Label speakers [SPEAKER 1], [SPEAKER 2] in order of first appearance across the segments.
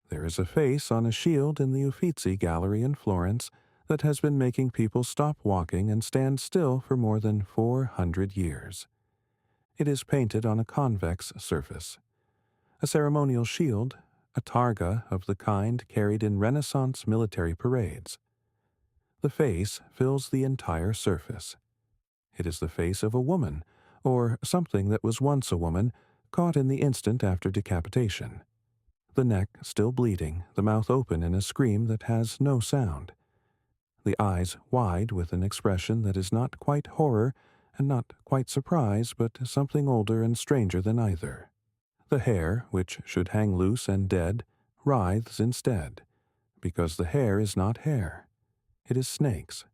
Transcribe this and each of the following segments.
[SPEAKER 1] There is a face on a shield in the Uffizi Gallery in Florence that has been making people stop walking and stand still for more than 400 years. It is painted on a convex surface. A ceremonial shield, a targa of the kind carried in Renaissance military parades. The face fills the entire surface. It is the face of a woman, or something that was once a woman, caught in the instant after decapitation. The neck still bleeding, the mouth open in a scream that has no sound. The eyes wide with an expression that is not quite horror and not quite surprise, but something older and stranger than either. The hair, which should hang loose and dead, writhes instead, because the hair is not hair. It is snakes.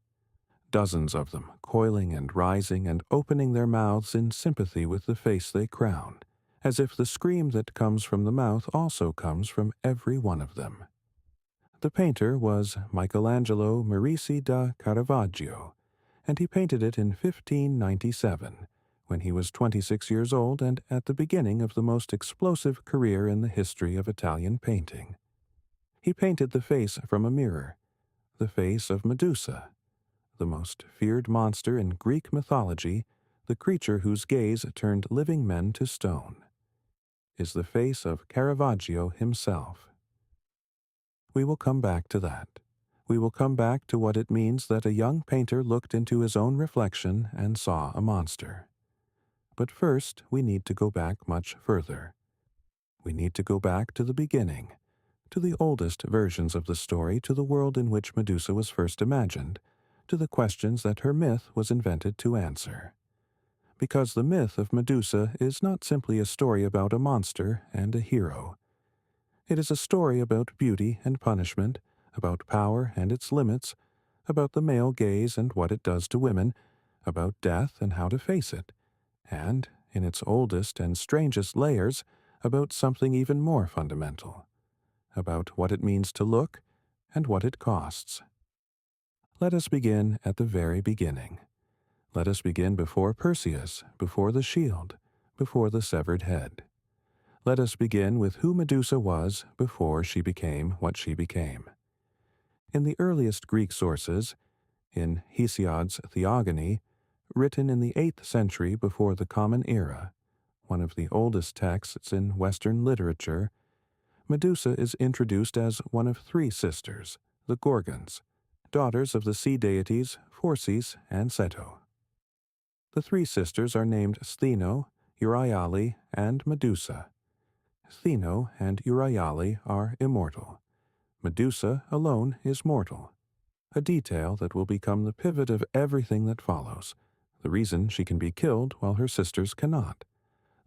[SPEAKER 1] Dozens of them, coiling and rising and opening their mouths in sympathy with the face they crown, as if the scream that comes from the mouth also comes from every one of them. The painter was Michelangelo Merisi da Caravaggio, and he painted it in 1597, when he was 26 years old and at the beginning of the most explosive career in the history of Italian painting. He painted the face from a mirror, the face of Medusa, the most feared monster in Greek mythology, the creature whose gaze turned living men to stone, is the face of Caravaggio himself. We will come back to that. We will come back to what it means that a young painter looked into his own reflection and saw a monster. But first, we need to go back much further. We need to go back to the beginning, to the oldest versions of the story, to the world in which Medusa was first imagined, to the questions that her myth was invented to answer. Because the myth of Medusa is not simply a story about a monster and a hero. It is a story about beauty and punishment, about power and its limits, about the male gaze and what it does to women, about death and how to face it, and, in its oldest and strangest layers, about something even more fundamental, about what it means to look and what it costs. Let us begin at the very beginning. Let us begin before Perseus, before the shield, before the severed head. Let us begin with who Medusa was before she became what she became. In the earliest Greek sources, in Hesiod's Theogony, written in the 8th century before the Common Era, one of the oldest texts in Western literature, Medusa is introduced as one of 3 sisters, the Gorgons, daughters of the sea deities Phorcys and Ceto. The 3 sisters are named Stheno, Euryale, and Medusa. Stheno and Euryale are immortal. Medusa alone is mortal, a detail that will become the pivot of everything that follows, the reason she can be killed while her sisters cannot,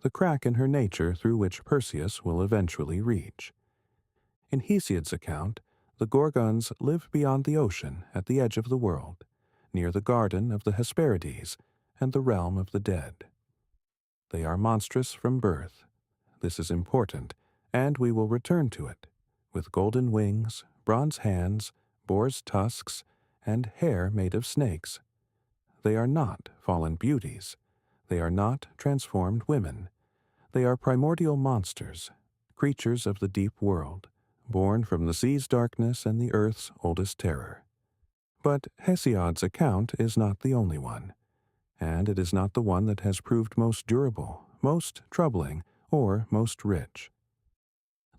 [SPEAKER 1] the crack in her nature through which Perseus will eventually reach. In Hesiod's account, the Gorgons live beyond the ocean at the edge of the world, near the garden of the Hesperides and the realm of the dead. They are monstrous from birth. This is important, and we will return to it, with golden wings, bronze hands, boar's tusks, and hair made of snakes. They are not fallen beauties. They are not transformed women. They are primordial monsters, creatures of the deep world, born from the sea's darkness and the earth's oldest terror. But Hesiod's account is not the only one, and it is not the one that has proved most durable, most troubling, or most rich.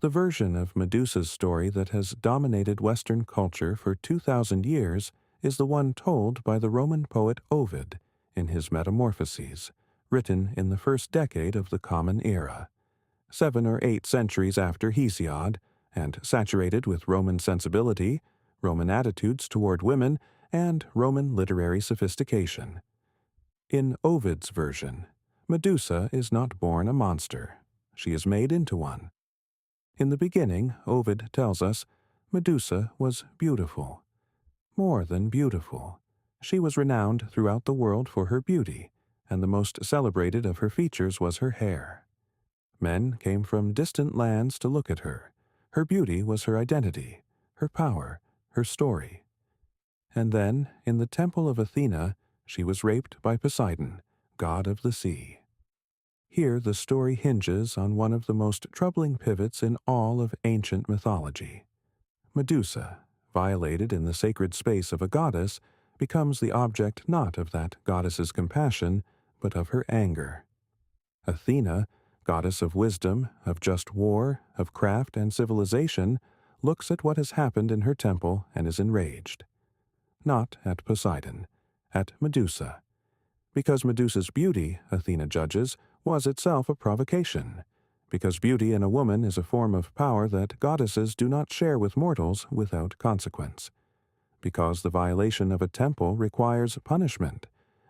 [SPEAKER 1] The version of Medusa's story that has dominated Western culture for 2,000 years is the one told by the Roman poet Ovid in his Metamorphoses, written in the first decade of the Common Era, 7 or 8 centuries after Hesiod, and saturated with Roman sensibility, Roman attitudes toward women, and Roman literary sophistication. In Ovid's version, Medusa is not born a monster. She is made into one. In the beginning, Ovid tells us, Medusa was beautiful. More than beautiful. She was renowned throughout the world for her beauty, and the most celebrated of her features was her hair. Men came from distant lands to look at her. Her beauty was her identity, her power, her story. And then, in the temple of Athena, she was raped by Poseidon, god of the sea. Here the story hinges on one of the most troubling pivots in all of ancient mythology. Medusa, violated in the sacred space of a goddess, becomes the object not of that goddess's compassion, but of her anger. Athena, goddess of wisdom, of just war, of craft and civilization, looks at what has happened in her temple and is enraged. Not at Poseidon, at Medusa. Because Medusa's beauty, Athena judges, was itself a provocation. Because beauty in a woman is a form of power that goddesses do not share with mortals without consequence. Because the violation of a temple requires punishment,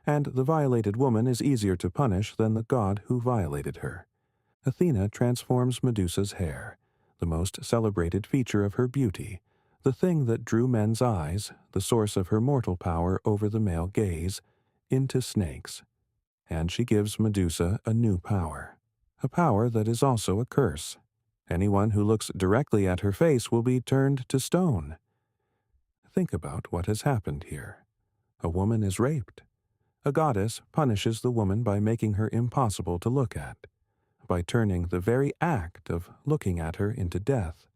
[SPEAKER 1] and the violated woman is easier to punish than the god who violated her. Athena transforms Medusa's hair, the most celebrated feature of her beauty, the thing that drew men's eyes, the source of her mortal power over the male gaze, into snakes. And she gives Medusa a new power, a power that is also a curse. Anyone who looks directly at her face will be turned to stone. Think about what has happened here. A woman is raped. A goddess punishes the woman by making her impossible to look at, by turning the very act of looking at her into death.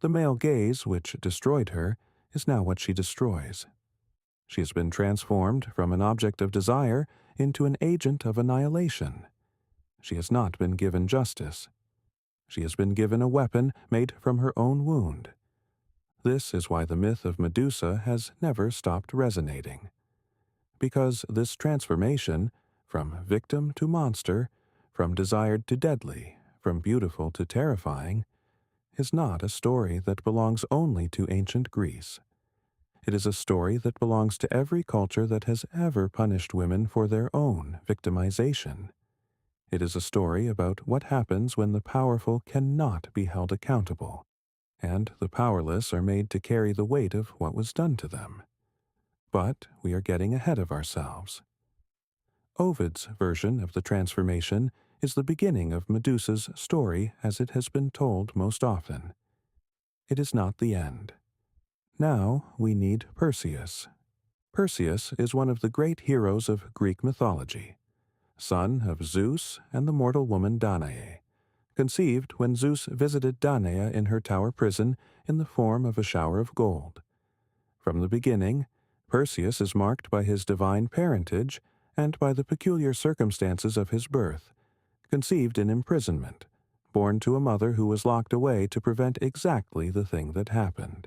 [SPEAKER 1] The male gaze, which destroyed her, is now what she destroys. She has been transformed from an object of desire into an agent of annihilation. She has not been given justice. She has been given a weapon made from her own wound. This is why the myth of Medusa has never stopped resonating. Because this transformation, from victim to monster, from desired to deadly, from beautiful to terrifying, is not a story that belongs only to ancient Greece. It is a story that belongs to every culture that has ever punished women for their own victimization. It is a story about what happens when the powerful cannot be held accountable, and the powerless are made to carry the weight of what was done to them. But we are getting ahead of ourselves. Ovid's version of the transformation is the beginning of Medusa's story as it has been told most often. It is not the end. Now we need Perseus. Perseus is one of the great heroes of Greek mythology, son of Zeus and the mortal woman Danae, conceived when Zeus visited Danae in her tower prison in the form of a shower of gold. From the beginning, Perseus is marked by his divine parentage and by the peculiar circumstances of his birth, conceived in imprisonment, born to a mother who was locked away to prevent exactly the thing that happened.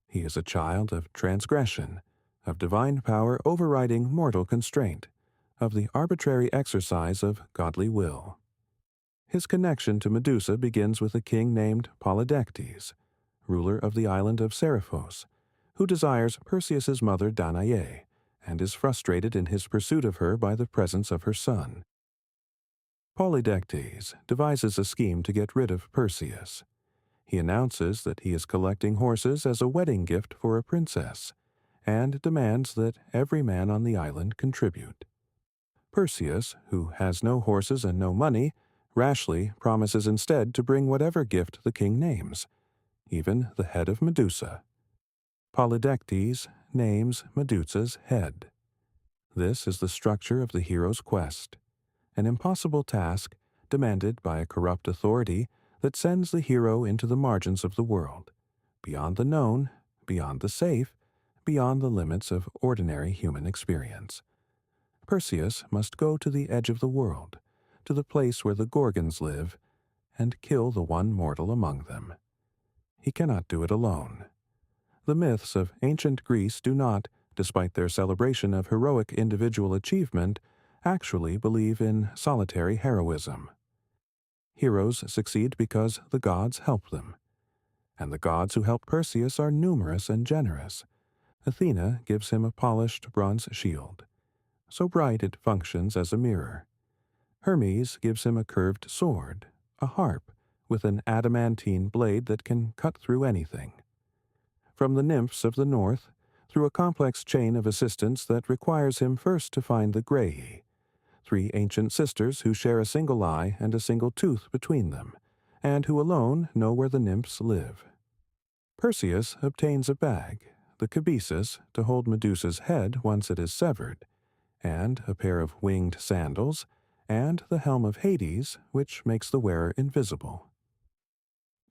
[SPEAKER 1] He is a child of transgression, of divine power overriding mortal constraint, of the arbitrary exercise of godly will. His connection to Medusa begins with a king named Polydectes, ruler of the island of Seriphos, who desires Perseus's mother Danae, and is frustrated in his pursuit of her by the presence of her son. Polydectes devises a scheme to get rid of Perseus. He announces that he is collecting horses as a wedding gift for a princess, and demands that every man on the island contribute. Perseus, who has no horses and no money, rashly promises instead to bring whatever gift the king names, even the head of Medusa. Polydectes names Medusa's head. This is the structure of the hero's quest, an impossible task demanded by a corrupt authority that sends the hero into the margins of the world, beyond the known, beyond the safe, beyond the limits of ordinary human experience. Perseus must go to the edge of the world, to the place where the Gorgons live, and kill the one mortal among them. He cannot do it alone. The myths of ancient Greece do not, despite their celebration of heroic individual achievement, actually believe in solitary heroism. Heroes succeed because the gods help them, and the gods who help Perseus are numerous and generous. Athena gives him a polished bronze shield, so bright it functions as a mirror. Hermes gives him a curved sword, a harp, with an adamantine blade that can cut through anything. From the nymphs of the north, through a complex chain of assistants that requires him first to find the Graeae, 3 ancient sisters who share a single eye and a single tooth between them, and who alone know where the nymphs live. Perseus obtains a bag, the cabesus, to hold Medusa's head once it is severed, and a pair of winged sandals, and the helm of Hades, which makes the wearer invisible.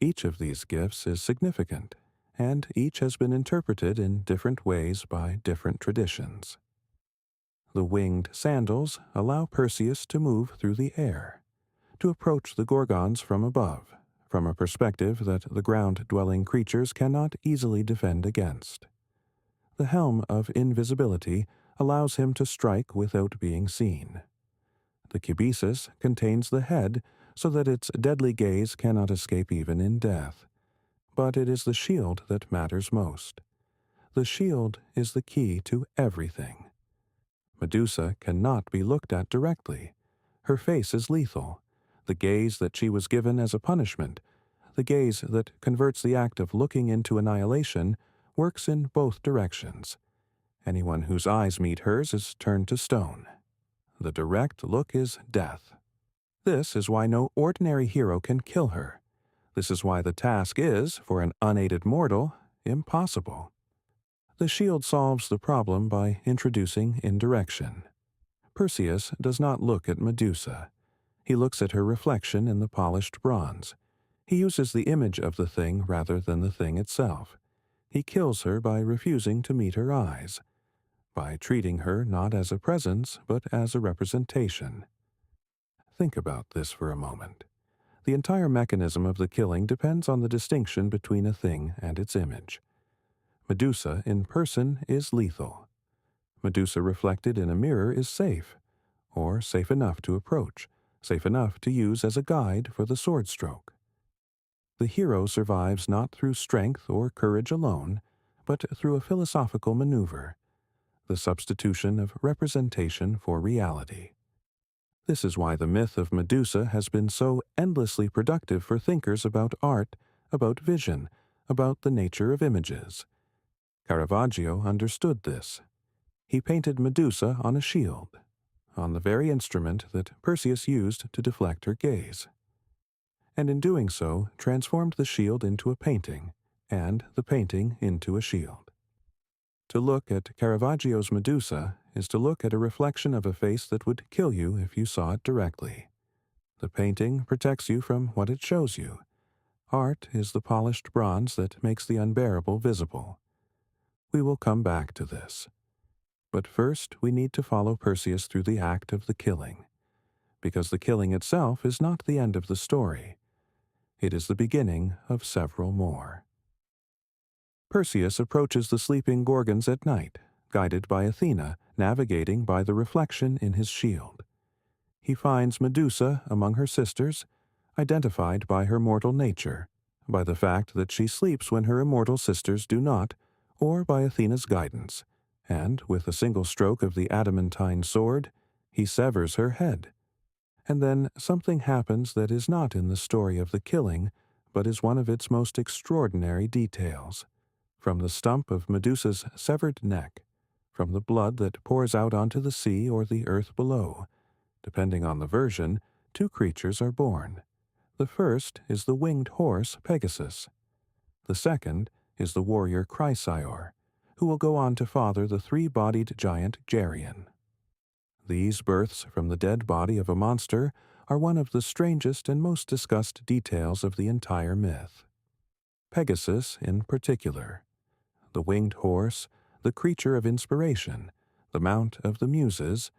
[SPEAKER 1] Each of these gifts is significant, and each has been interpreted in different ways by different traditions. The winged sandals allow Perseus to move through the air, to approach the Gorgons from above, from a perspective that the ground-dwelling creatures cannot easily defend against. The helm of invisibility allows him to strike without being seen. The cubesis contains the head so that its deadly gaze cannot escape even in death. But it is the shield that matters most. The shield is the key to everything. Medusa cannot be looked at directly. Her face is lethal. The gaze that she was given as a punishment, the gaze that converts the act of looking into annihilation, works in both directions. Anyone whose eyes meet hers is turned to stone. The direct look is death. This is why no ordinary hero can kill her. This is why the task is, for an unaided mortal, impossible. The shield solves the problem by introducing indirection. Perseus does not look at Medusa. He looks at her reflection in the polished bronze. He uses the image of the thing rather than the thing itself. He kills her by refusing to meet her eyes, by treating her not as a presence but as a representation. Think about this for a moment. The entire mechanism of the killing depends on the distinction between a thing and its image. Medusa in person is lethal. Medusa reflected in a mirror is safe, or safe enough to approach, safe enough to use as a guide for the sword stroke. The hero survives not through strength or courage alone, but through a philosophical maneuver, the substitution of representation for reality. This is why the myth of Medusa has been so endlessly productive for thinkers about art, about vision, about the nature of images. Caravaggio understood this. He painted Medusa on a shield, on the very instrument that Perseus used to deflect her gaze, and in doing so transformed the shield into a painting, and the painting into a shield. To look at Caravaggio's Medusa is to look at a reflection of a face that would kill you if you saw it directly. The painting protects you from what it shows you. Art is the polished bronze that makes the unbearable visible. We will come back to this. But first we need to follow Perseus through the act of the killing, because the killing itself is not the end of the story. It is the beginning of several more. Perseus approaches the sleeping Gorgons at night, guided by Athena, navigating by the reflection in his shield. He finds Medusa among her sisters, identified by her mortal nature, by the fact that she sleeps when her immortal sisters do not, or by Athena's guidance, and with a single stroke of the adamantine sword, he severs her head. And then something happens that is not in the story of the killing, but is one of its most extraordinary details. From the stump of Medusa's severed neck, from the blood that pours out onto the sea or the earth below, depending on the version, two creatures are born. The first is the winged horse Pegasus. The second is the warrior Chrysaor, who will go on to father the three-bodied giant Geryon. These births from the dead body of a monster are one of the strangest and most discussed details of the entire myth. Pegasus in particular, the winged horse, the creature of inspiration, the mount of the Muses,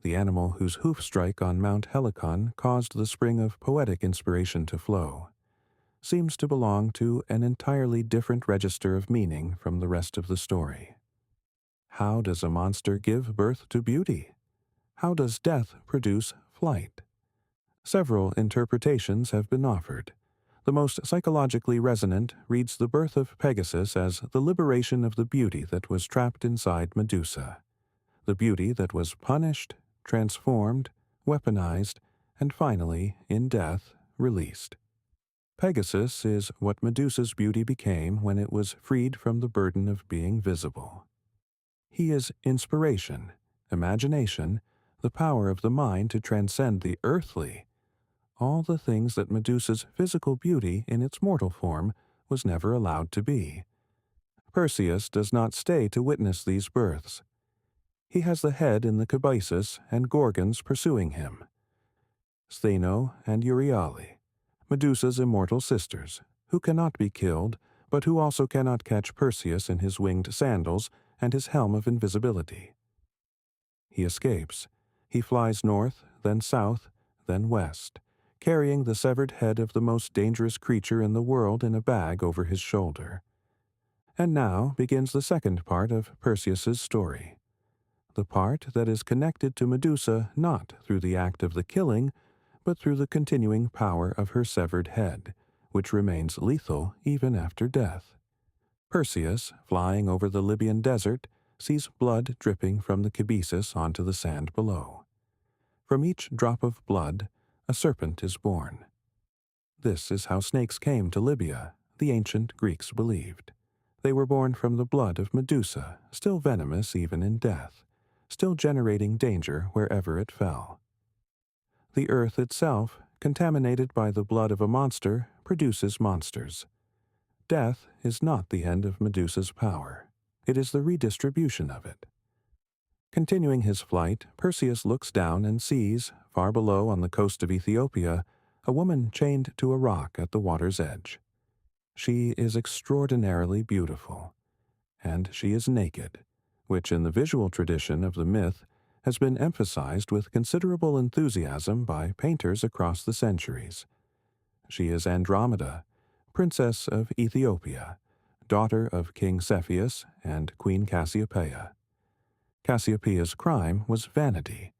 [SPEAKER 1] the animal whose hoof-strike on Mount Helicon caused the spring of poetic inspiration to flow, seems to belong to an entirely different register of meaning from the rest of the story. How does a monster give birth to beauty? How does death produce flight? Several interpretations have been offered. The most psychologically resonant reads the birth of Pegasus as the liberation of the beauty that was trapped inside Medusa, the beauty that was punished, transformed, weaponized, and finally, in death, released. Pegasus is what Medusa's beauty became when it was freed from the burden of being visible. He is inspiration, imagination, the power of the mind to transcend the earthly, all the things that Medusa's physical beauty in its mortal form was never allowed to be. Perseus does not stay to witness these births. He has the head in the cabesus and Gorgons pursuing him. Stheno and Euryale, Medusa's immortal sisters, who cannot be killed, but who also cannot catch Perseus in his winged sandals and his helm of invisibility. He escapes. He flies north, then south, then west, carrying the severed head of the most dangerous creature in the world in a bag over his shoulder. And now begins the second part of Perseus's story, the part that is connected to Medusa not through the act of the killing, but through the continuing power of her severed head, which remains lethal even after death. Perseus, flying over the Libyan desert, sees blood dripping from the cabesus onto the sand below. From each drop of blood, a serpent is born. This is how snakes came to Libya, the ancient Greeks believed. They were born from the blood of Medusa, still venomous even in death, still generating danger wherever it fell. The earth itself, contaminated by the blood of a monster, produces monsters. Death is not the end of Medusa's power. It is the redistribution of it. Continuing his flight, Perseus looks down and sees, far below on the coast of Ethiopia, a woman chained to a rock at the water's edge. She is extraordinarily beautiful, and she is naked, which in the visual tradition of the myth has been emphasized with considerable enthusiasm by painters across the centuries. She is Andromeda, Princess of Ethiopia, daughter of King Cepheus and Queen Cassiopeia. Cassiopeia's crime was vanity.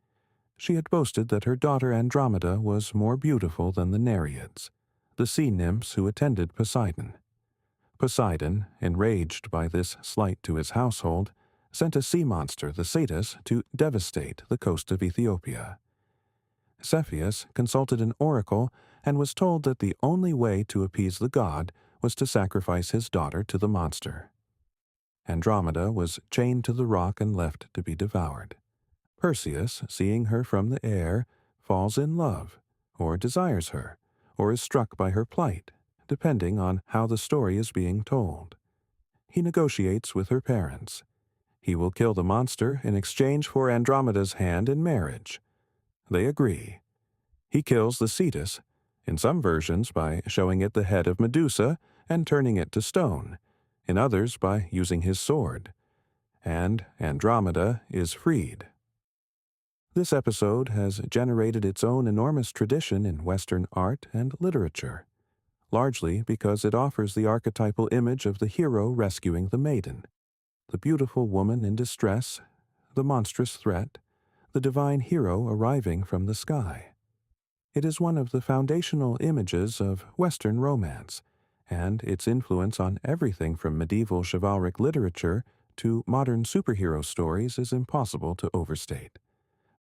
[SPEAKER 1] She had boasted that her daughter Andromeda was more beautiful than the Nereids, the sea nymphs who attended Poseidon. Poseidon, enraged by this slight to his household, sent a sea monster, the Satyrs, to devastate the coast of Ethiopia. Cepheus consulted an oracle and was told that the only way to appease the god was to sacrifice his daughter to the monster. Andromeda was chained to the rock and left to be devoured. Perseus, seeing her from the air, falls in love, or desires her, or is struck by her plight, depending on how the story is being told. He negotiates with her parents. He will kill the monster in exchange for Andromeda's hand in marriage. They agree. He kills the Cetus, in some versions by showing it the head of Medusa and turning it to stone, in others by using his sword. And Andromeda is freed. This episode has generated its own enormous tradition in Western art and literature, largely because it offers the archetypal image of the hero rescuing the maiden, the beautiful woman in distress, the monstrous threat, the divine hero arriving from the sky. It is one of the foundational images of Western romance, and its influence on everything from medieval chivalric literature to modern superhero stories is impossible to overstate.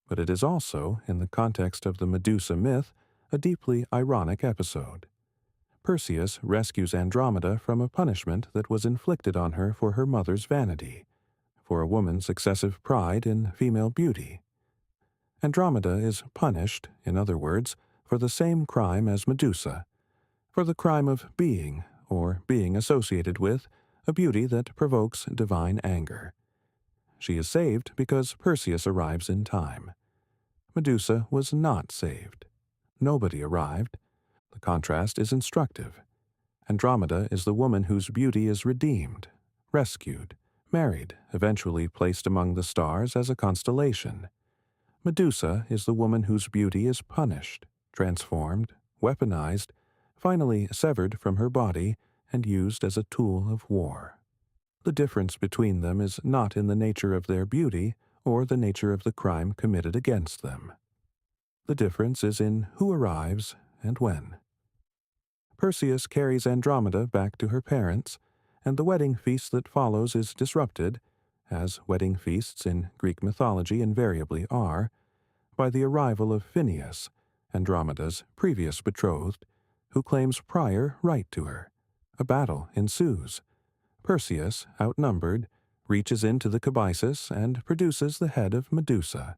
[SPEAKER 1] But it is also, in the context of the Medusa myth, a deeply ironic episode. Perseus rescues Andromeda from a punishment that was inflicted on her for her mother's vanity, for a woman's excessive pride in female beauty. Andromeda is punished, in other words, for the same crime as Medusa, for the crime of being, or being associated with, a beauty that provokes divine anger. She is saved because Perseus arrives in time. Medusa was not saved. Nobody arrived. The contrast is instructive. Andromeda is the woman whose beauty is redeemed, rescued, married, eventually placed among the stars as a constellation. Medusa is the woman whose beauty is punished, transformed, weaponized, finally severed from her body and used as a tool of war. The difference between them is not in the nature of their beauty or the nature of the crime committed against them. The difference is in who arrives and when. Perseus carries Andromeda back to her parents, and the wedding feast that follows is disrupted, as wedding feasts in Greek mythology invariably are, by the arrival of Phineus, Andromeda's previous betrothed, who claims prior right to her. A battle ensues. Perseus, outnumbered, reaches into the cabesus and produces the head of Medusa.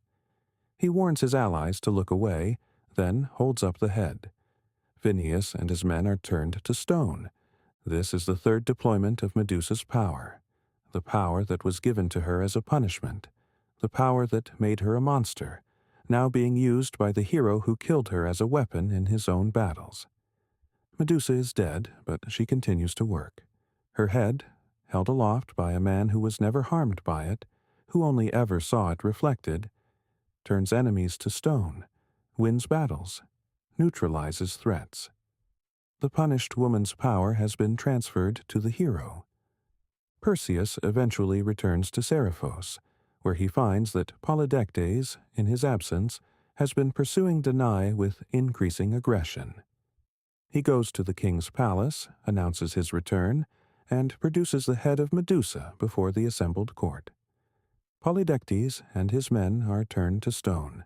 [SPEAKER 1] He warns his allies to look away, then holds up the head. Phineus and his men are turned to stone. This is the third deployment of Medusa's power, the power that was given to her as a punishment, the power that made her a monster, now being used by the hero who killed her as a weapon in his own battles. Medusa is dead, but she continues to work. Her head, held aloft by a man who was never harmed by it, who only ever saw it reflected, turns enemies to stone, wins battles, neutralizes threats. The punished woman's power has been transferred to the hero. Perseus eventually returns to Seriphos, where he finds that Polydectes, in his absence, has been pursuing Danae with increasing aggression. He goes to the king's palace, announces his return, and produces the head of Medusa before the assembled court. Polydectes and his men are turned to stone.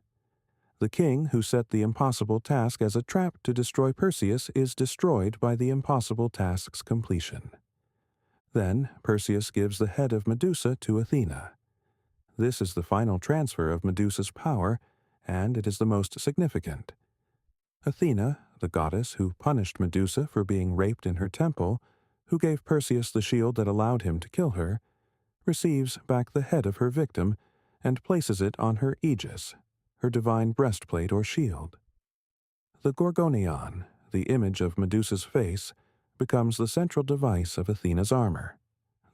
[SPEAKER 1] The king who set the impossible task as a trap to destroy Perseus is destroyed by the impossible task's completion. Then Perseus gives the head of Medusa to Athena. This is the final transfer of Medusa's power, and it is the most significant. Athena, the goddess who punished Medusa for being raped in her temple, who gave Perseus the shield that allowed him to kill her, receives back the head of her victim and places it on her aegis, her divine breastplate or shield. The Gorgonion, the image of Medusa's face, becomes the central device of Athena's armor,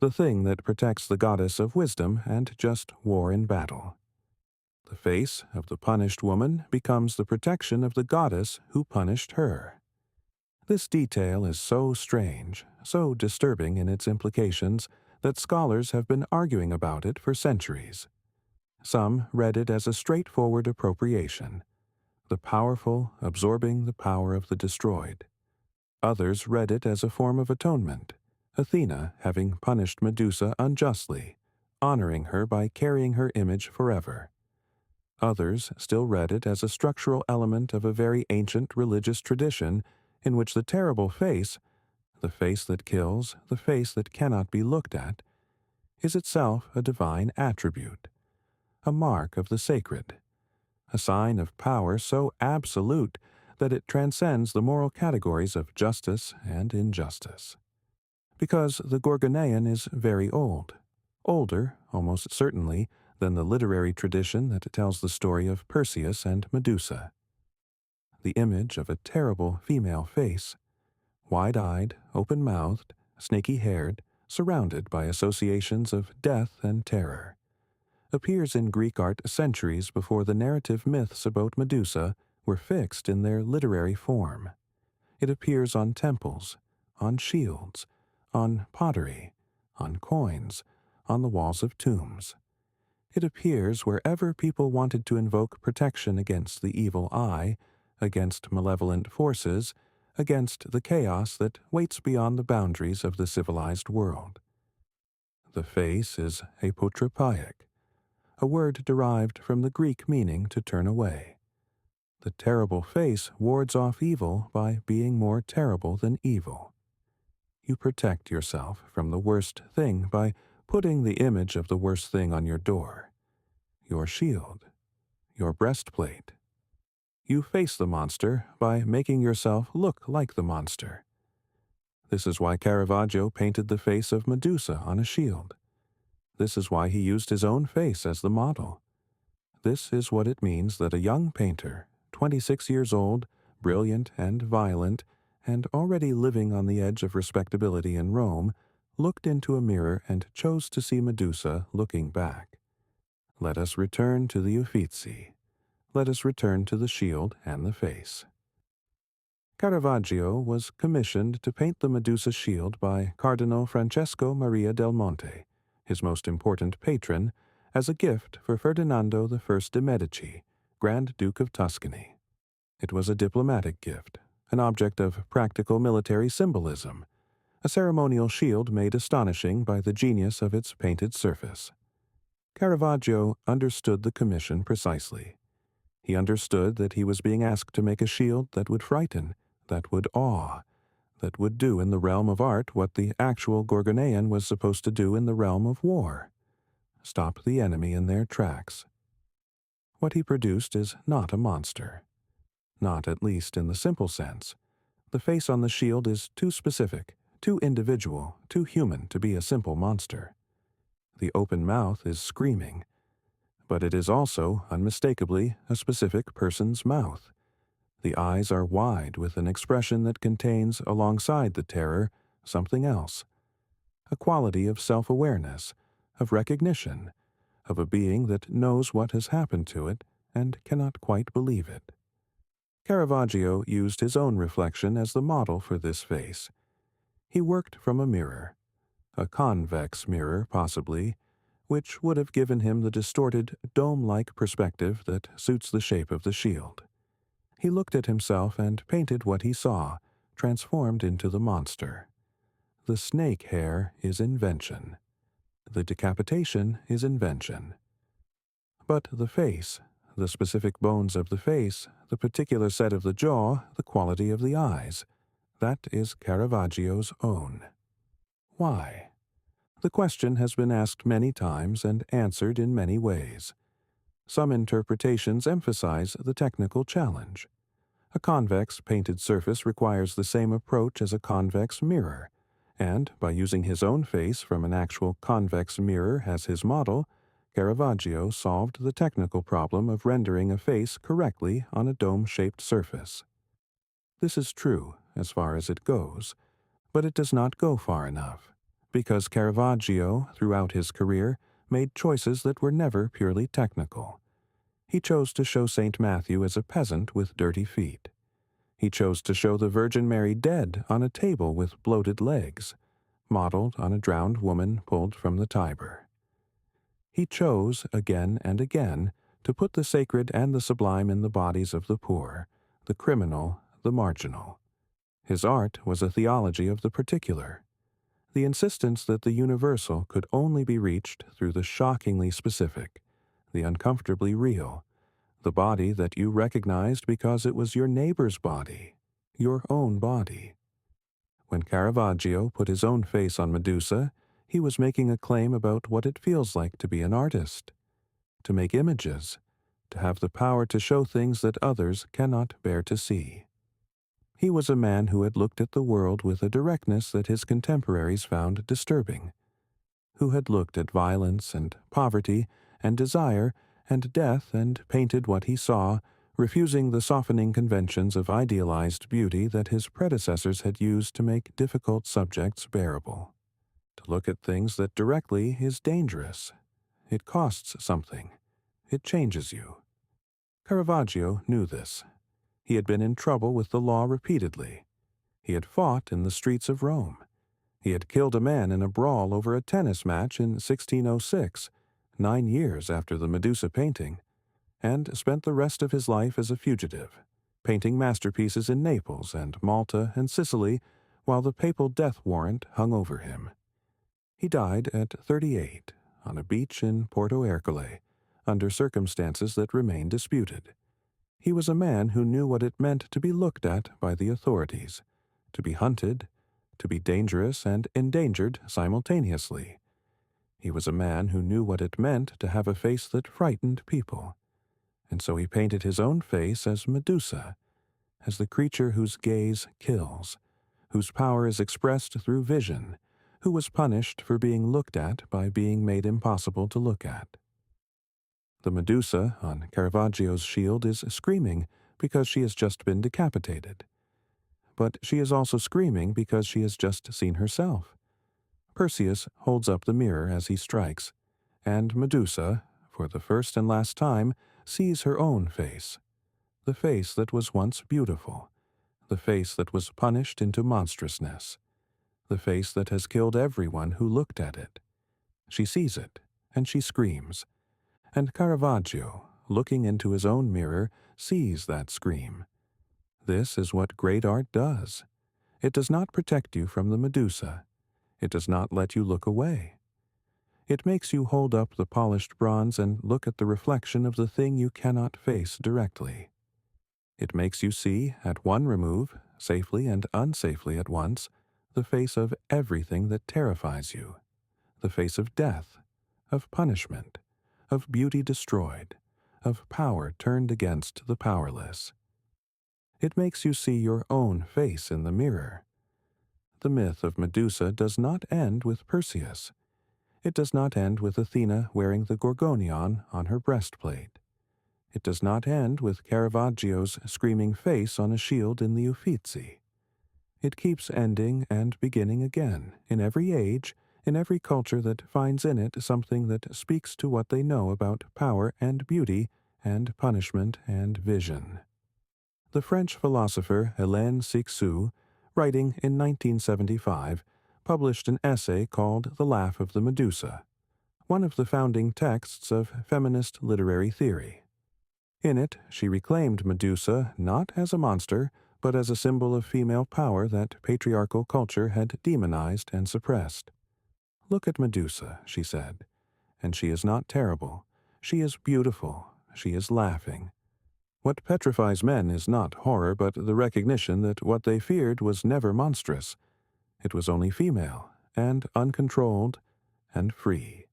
[SPEAKER 1] the thing that protects the goddess of wisdom and just war in battle. The face of the punished woman becomes the protection of the goddess who punished her. This detail is so strange, so disturbing in its implications, that scholars have been arguing about it for centuries. Some read it as a straightforward appropriation, the powerful absorbing the power of the destroyed. Others read it as a form of atonement, Athena having punished Medusa unjustly, honoring her by carrying her image forever. Others still read it as a structural element of a very ancient religious tradition in which the terrible face, the face that kills, the face that cannot be looked at, is itself a divine attribute, a mark of the sacred, a sign of power so absolute that it transcends the moral categories of justice and injustice. Because the Gorgonean is very old, older, almost certainly, than the literary tradition that tells the story of Perseus and Medusa. The image of a terrible female face, wide-eyed, open-mouthed, snaky-haired, surrounded by associations of death and terror, appears in Greek art centuries before the narrative myths about Medusa were fixed in their literary form. It appears on temples, on shields, on pottery, on coins, on the walls of tombs. It appears wherever people wanted to invoke protection against the evil eye, against malevolent forces, against the chaos that waits beyond the boundaries of the civilized world. The face is apotropaic, a word derived from the Greek meaning to turn away. The terrible face wards off evil by being more terrible than evil. You protect yourself from the worst thing by putting the image of the worst thing on your door, your shield, your breastplate. You face the monster by making yourself look like the monster. This is why Caravaggio painted the face of Medusa on a shield. This is why he used his own face as the model. This is what it means that a young painter, 26 years old, brilliant and violent, and already living on the edge of respectability in Rome, looked into a mirror and chose to see Medusa looking back. Let us return to the Uffizi. Let us return to the shield and the face. Caravaggio was commissioned to paint the Medusa shield by Cardinal Francesco Maria del Monte, his most important patron, as a gift for Ferdinando I de' Medici, Grand Duke of Tuscany. It was a diplomatic gift, an object of practical military symbolism, a ceremonial shield made astonishing by the genius of its painted surface. Caravaggio understood the commission precisely. He understood that he was being asked to make a shield that would frighten, that would awe, that would do in the realm of art what the actual Gorgonean was supposed to do in the realm of war: stop the enemy in their tracks. What he produced is not a monster. Not at least in the simple sense. The face on the shield is too specific, too individual, too human to be a simple monster. The open mouth is screaming, but it is also, unmistakably, a specific person's mouth. The eyes are wide with an expression that contains, alongside the terror, something else. A quality of self-awareness, of recognition, of a being that knows what has happened to it and cannot quite believe it. Caravaggio used his own reflection as the model for this face. He worked from a mirror, a convex mirror possibly, which would have given him the distorted, dome-like perspective that suits the shape of the shield. He looked at himself and painted what he saw, transformed into the monster. The snake hair is invention. The decapitation is invention. But the face, the specific bones of the face, the particular set of the jaw, the quality of the eyes, that is Caravaggio's own. Why? The question has been asked many times and answered in many ways. Some interpretations emphasize the technical challenge. A convex painted surface requires the same approach as a convex mirror, and by using his own face from an actual convex mirror as his model, Caravaggio solved the technical problem of rendering a face correctly on a dome-shaped surface. This is true as far as it goes, but it does not go far enough, because Caravaggio, throughout his career, made choices that were never purely technical. He chose to show St. Matthew as a peasant with dirty feet. He chose to show the Virgin Mary dead on a table with bloated legs, modeled on a drowned woman pulled from the Tiber. He chose, again and again, to put the sacred and the sublime in the bodies of the poor, the criminal, the marginal. His art was a theology of the particular. The insistence that the universal could only be reached through the shockingly specific, the uncomfortably real, the body that you recognized because it was your neighbor's body, your own body. When Caravaggio put his own face on Medusa, he was making a claim about what it feels like to be an artist, to make images, to have the power to show things that others cannot bear to see. He was a man who had looked at the world with a directness that his contemporaries found disturbing, who had looked at violence and poverty and desire and death and painted what he saw, refusing the softening conventions of idealized beauty that his predecessors had used to make difficult subjects bearable. To look at things that directly is dangerous. It costs something. It changes you. Caravaggio knew this. He had been in trouble with the law repeatedly. He had fought in the streets of Rome. He had killed a man in a brawl over a tennis match in 1606, 9 years after the Medusa painting, and spent the rest of his life as a fugitive, painting masterpieces in Naples and Malta and Sicily while the papal death warrant hung over him. He died at 38 on a beach in Porto Ercole, under circumstances that remain disputed. He was a man who knew what it meant to be looked at by the authorities, to be hunted, to be dangerous and endangered simultaneously. He was a man who knew what it meant to have a face that frightened people, and so he painted his own face as Medusa, as the creature whose gaze kills, whose power is expressed through vision, who was punished for being looked at by being made impossible to look at. The Medusa on Caravaggio's shield is screaming because she has just been decapitated. But she is also screaming because she has just seen herself. Perseus holds up the mirror as he strikes, and Medusa, for the first and last time, sees her own face, the face that was once beautiful, the face that was punished into monstrousness, the face that has killed everyone who looked at it. She sees it, and she screams. And Caravaggio, looking into his own mirror, sees that scream. This is what great art does. It does not protect you from the Medusa. It does not let you look away. It makes you hold up the polished bronze and look at the reflection of the thing you cannot face directly. It makes you see, at one remove, safely and unsafely at once, the face of everything that terrifies you, the face of death, of punishment, of beauty destroyed, of power turned against the powerless. It makes you see your own face in the mirror. The myth of Medusa does not end with Perseus. It does not end with Athena wearing the gorgonion on her breastplate. It does not end with Caravaggio's screaming face on a shield in the Uffizi. It keeps ending and beginning again, in every age, in every culture that finds in it something that speaks to what they know about power and beauty and punishment and vision. The French philosopher Hélène Cixous, writing in 1975, published an essay called The Laugh of the Medusa, one of the founding texts of feminist literary theory. In it, she reclaimed Medusa not as a monster, but as a symbol of female power that patriarchal culture had demonized and suppressed. "Look at Medusa," she said, "and she is not terrible. She is beautiful. She is laughing. What petrifies men is not horror, but the recognition that what they feared was never monstrous. It was only female, and uncontrolled, and free."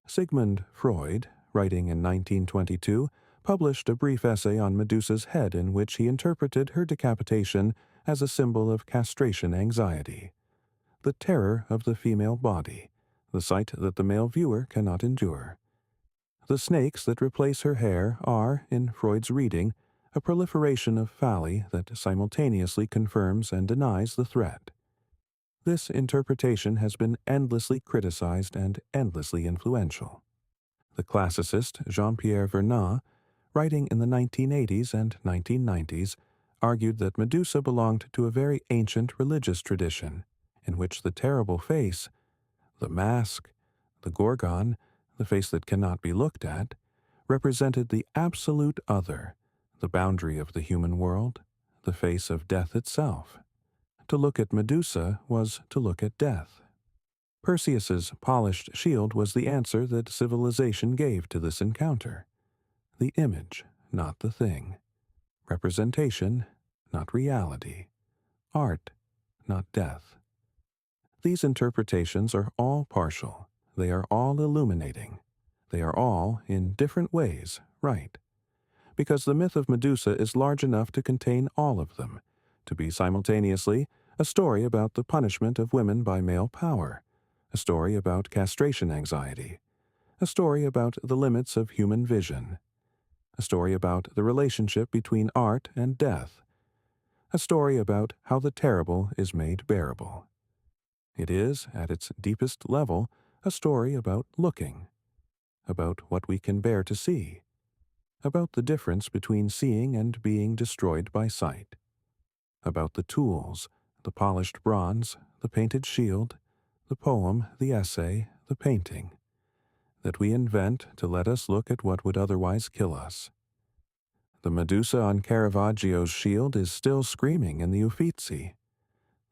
[SPEAKER 1] Sigmund Freud, writing in 1922, published a brief essay on Medusa's head in which he interpreted her decapitation as a symbol of castration anxiety, the terror of the female body, the sight that the male viewer cannot endure. The snakes that replace her hair are, in Freud's reading, a proliferation of phalli that simultaneously confirms and denies the threat. This interpretation has been endlessly criticized and endlessly influential. The classicist Jean-Pierre Vernat, writing in the 1980s and 1990s, argued that Medusa belonged to a very ancient religious tradition, in which the terrible face, the mask, the gorgon, the face that cannot be looked at, represented the absolute other, the boundary of the human world, the face of death itself. To look at Medusa was to look at death. Perseus's polished shield was the answer that civilization gave to this encounter. The image, not the thing. Representation, not reality. Art, not death. These interpretations are all partial. They are all illuminating. They are all, in different ways, right. Because the myth of Medusa is large enough to contain all of them, to be simultaneously a story about the punishment of women by male power, a story about castration anxiety, a story about the limits of human vision, a story about the relationship between art and death, a story about how the terrible is made bearable. It is, at its deepest level, a story about looking, about what we can bear to see, about the difference between seeing and being destroyed by sight, about the tools, the polished bronze, the painted shield, the poem, the essay, the painting, that we invent to let us look at what would otherwise kill us. The Medusa on Caravaggio's shield is still screaming in the Uffizi.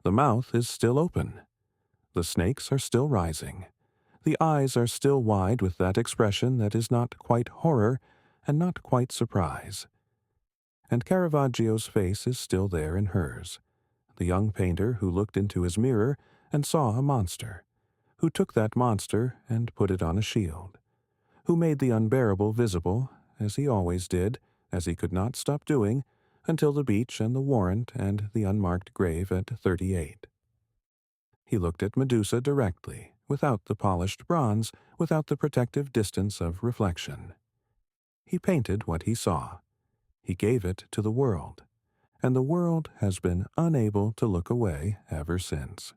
[SPEAKER 1] The mouth is still open. The snakes are still rising. The eyes are still wide with that expression that is not quite horror and not quite surprise. And Caravaggio's face is still there in hers, the young painter who looked into his mirror and saw a monster, who took that monster and put it on a shield, who made the unbearable visible, as he always did, as he could not stop doing, until the beach and the warrant and the unmarked grave at 38. He looked at Medusa directly, without the polished bronze, without the protective distance of reflection. He painted what he saw. He gave it to the world, and the world has been unable to look away ever since.